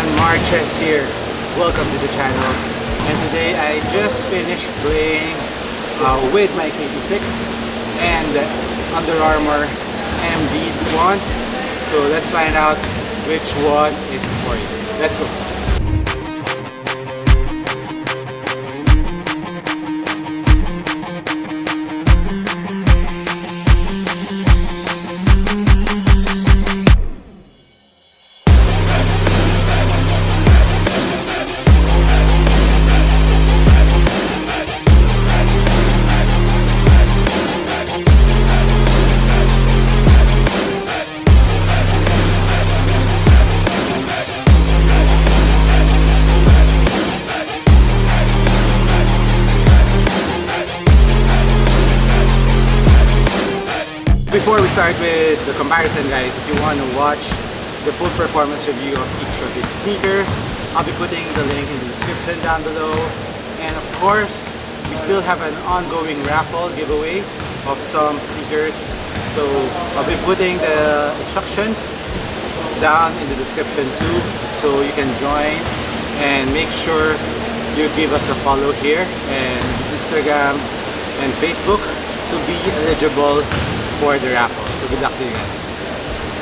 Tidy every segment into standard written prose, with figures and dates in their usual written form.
everyone, Marches here. Welcome to the channel. And today I just finished playing with my KT6 and Under Armour EMBIID ones. So let's find out which one is for you. Let's go. Before we start with the comparison, guys, if you want to watch the full performance review of each of these sneakers, I'll be putting the link in the description down below. And of course, we still have an ongoing raffle giveaway of some sneakers. So I'll be putting the instructions down in the description too, so you can join. And make sure you give us a follow here and Instagram and Facebook to be eligible for the raffle. So good luck to you guys.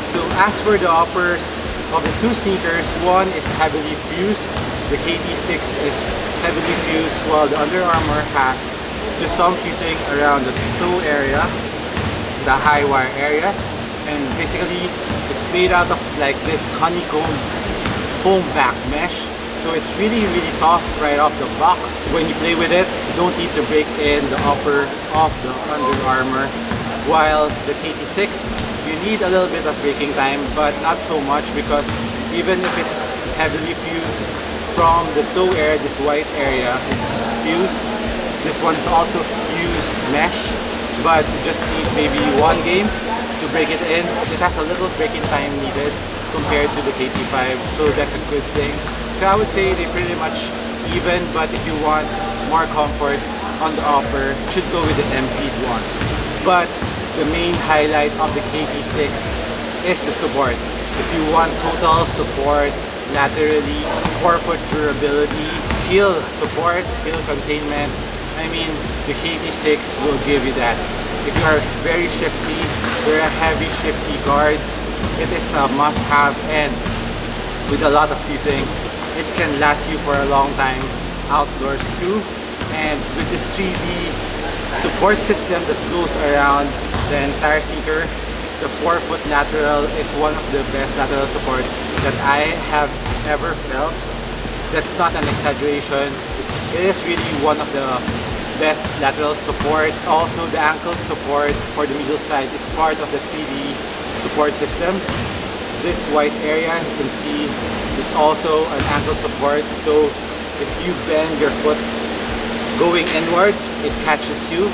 So as for the uppers of the two sneakers, one is heavily fused. The KT6 is heavily fused, while the Under Armour has just some fusing around the toe area, the high wire areas, and basically it's made out of like this honeycomb foam back mesh. So it's really soft right off the box. When you play with it, you don't need to break in the upper of the Under Armour. While the KT6, you need a little bit of braking time, but not so much, because even if it's heavily fused from the toe area, this white area, it's fused. This one's also fused mesh, but you just need maybe one game to break it in. It has a little braking time needed compared to the KT5, so that's a good thing. So I would say they're pretty much even, but if you want more comfort on the upper, you should go with the EMBIID ones. But the main highlight of the KT6 is the support. If you want total support laterally, forefoot durability, heel support, heel containment, I mean, the KT6 will give you that. If you are very shifty, you're a heavy shifty guard, it is a must-have, and with a lot of fusing, it can last you for a long time outdoors too. And with this 3D support system that goes around the entire sneaker, the forefoot lateral is one of the best lateral support that I have ever felt. That's not an exaggeration. It is really one of the best lateral support. Also, the ankle support for the middle side is part of the 3D support system. This white area you can see is also an ankle support. So if you bend your foot going inwards, it catches you.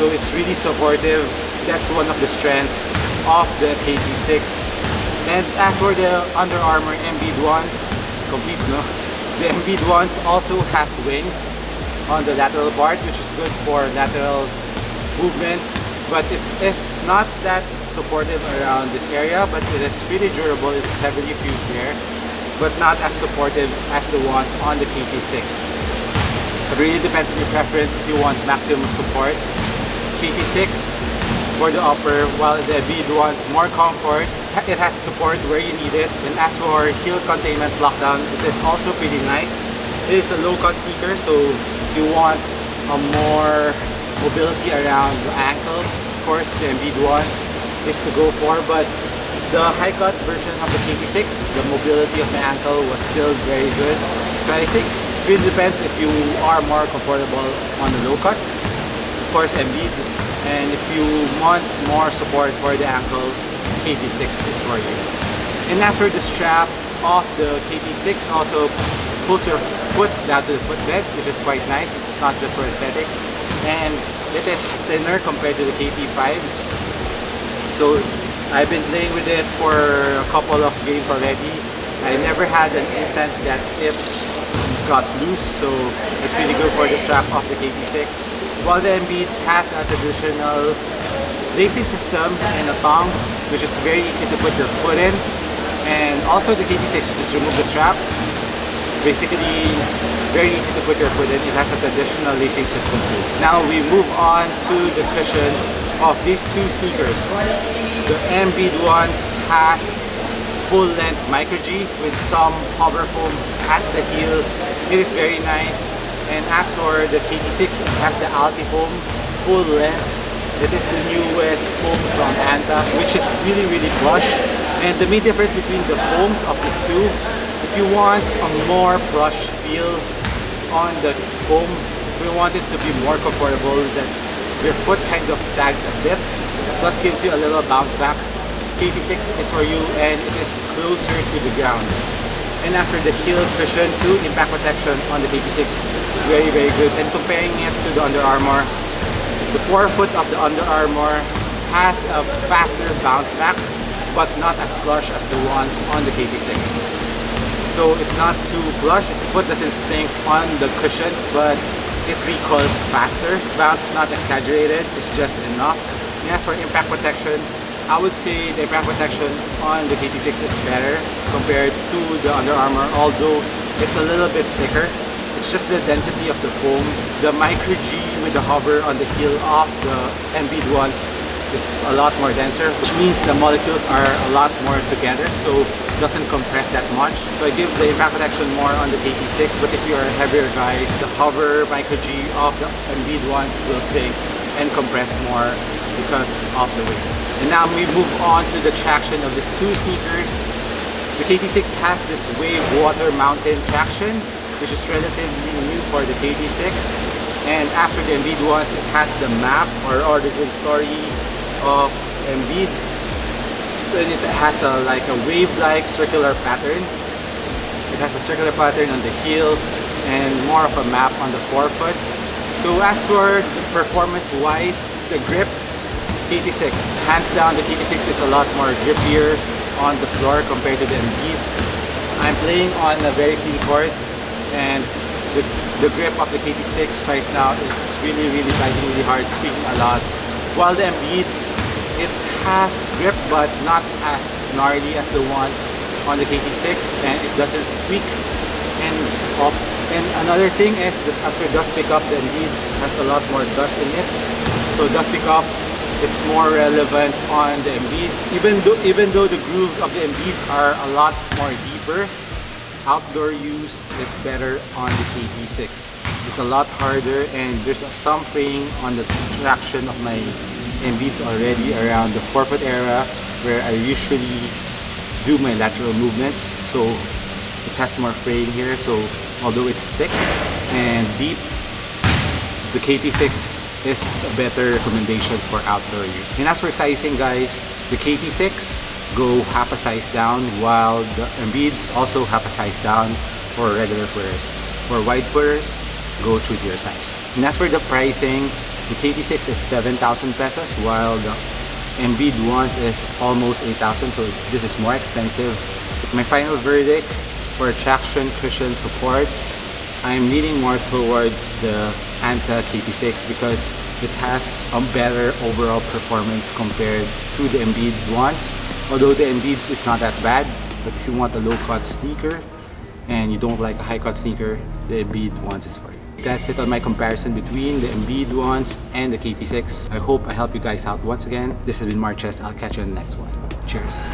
So it's really supportive. That's one of the strengths of the KT6. And as for the Under Armour EMBIID ones, complete, no? The EMBIID ones also has wings on the lateral part, which is good for lateral movements, but it is not that supportive around this area, but it is pretty durable. It's heavily fused there, but not as supportive as the ones on the KT6. It really depends on your preference if you want maximum support. KT6 for the upper, while the EMBIID wants more comfort. It has support where you need it. And as for heel containment lockdown, it is also pretty nice. It is a low cut sneaker, so if you want a more mobility around the ankle, of course the EMBIID ones is to go for. But the high cut version of the KT6, the mobility of my ankle was still very good. So I think it really depends if you are more comfortable on the low cut. Of course, EMBIID. And if you want more support for the ankle, KT6 is for you. And as for the strap of the KT6, also pulls your foot down to the footbed, which is quite nice. It's not just for aesthetics. And it is thinner compared to the KT5s. So I've been playing with it for a couple of games already. I never had an instant that it got loose, so it's really good for the strap of the KT6. While the EMBIID has a traditional lacing system and a thong, which is very easy to put your foot in. And also the KT6, you just remove the strap. It's basically very easy to put your foot in. It has a traditional lacing system too. Now we move on to the cushion of these two sneakers. The EMBIID ones has full length micro G with some hover foam at the heel. It is very nice. And as for the KT6, it has the Alti foam full length. It is the newest foam from Anta, which is really plush. And the main difference between the foams of these two, if you want a more plush feel on the foam, if you want it to be more comfortable, that your foot kind of sags a bit, plus gives you a little bounce back, KT6 is for you, and it is closer to the ground. And as for the heel cushion too, impact protection on the KT6 is very good. And comparing it to the Under Armour, the forefoot of the Under Armour has a faster bounce back, but not as plush as the ones on the KT6. So it's not too plush. The foot doesn't sink on the cushion, but it recoils faster. Bounce is not exaggerated, it's just enough. And as for impact protection, I would say the impact protection on the KT6 is better compared to the Under Armour, although it's a little bit thicker. It's just the density of the foam. The micro G with the hover on the heel of the EMBIID ones is a lot more denser, which means the molecules are a lot more together, so it doesn't compress that much. So I give the impact protection more on the KT6, but if you're a heavier guy, the hover micro G of the EMBIID ones will sink and compress more because of the weight. And now we move on to the traction of these two sneakers. The KT6 has this wave water mountain traction, which is relatively new for the KT6. And as for the EMBIID ones, it has the map or origin story of EMBIID. And it has like a wave-like circular pattern. It has a circular pattern on the heel and more of a map on the forefoot. So as for performance-wise, the grip, KT6. Hands down, the KT6 is a lot more grippier on the floor compared to the EMBIIDs. I'm playing on a very clean court, and the grip of the KT6 right now is really biting really hard, squeaking a lot. While the EMBIIDs, it has grip but not as gnarly as the ones on the KT6, and it doesn't squeak and off. And another thing is that as for dust pickup, the EMBIIDs has a lot more dust in it. So dust pickup is more relevant on the EMBIIDs. Even though the grooves of the EMBIIDs are a lot more deeper, outdoor use is better on the KT6. It's a lot harder, and there's some fraying on the traction of my EMBIIDs already around the forefoot area where I usually do my lateral movements. So it has more fraying here. So although it's thick and deep, the KT6 is a better recommendation for outdoor use. And as for sizing, guys, the KT6 go half a size down, while the EMBIIDs also half a size down for regular footers. For wide footers, go true to your size. And as for the pricing, the KT6 is 7,000 pesos, while the EMBIID ones is almost 8,000, so this is more expensive. My final verdict for traction cushion support, I'm leaning more towards the Anta KT6 because it has a better overall performance compared to the EMBIID ones. Although the EMBIIDs is not that bad, but if you want a low-cut sneaker and you don't like a high-cut sneaker, the EMBIID ones is for you. That's it on my comparison between the EMBIID ones and the KT6. I hope I helped you guys out once again. This has been Marches. I'll catch you on the next one. Cheers.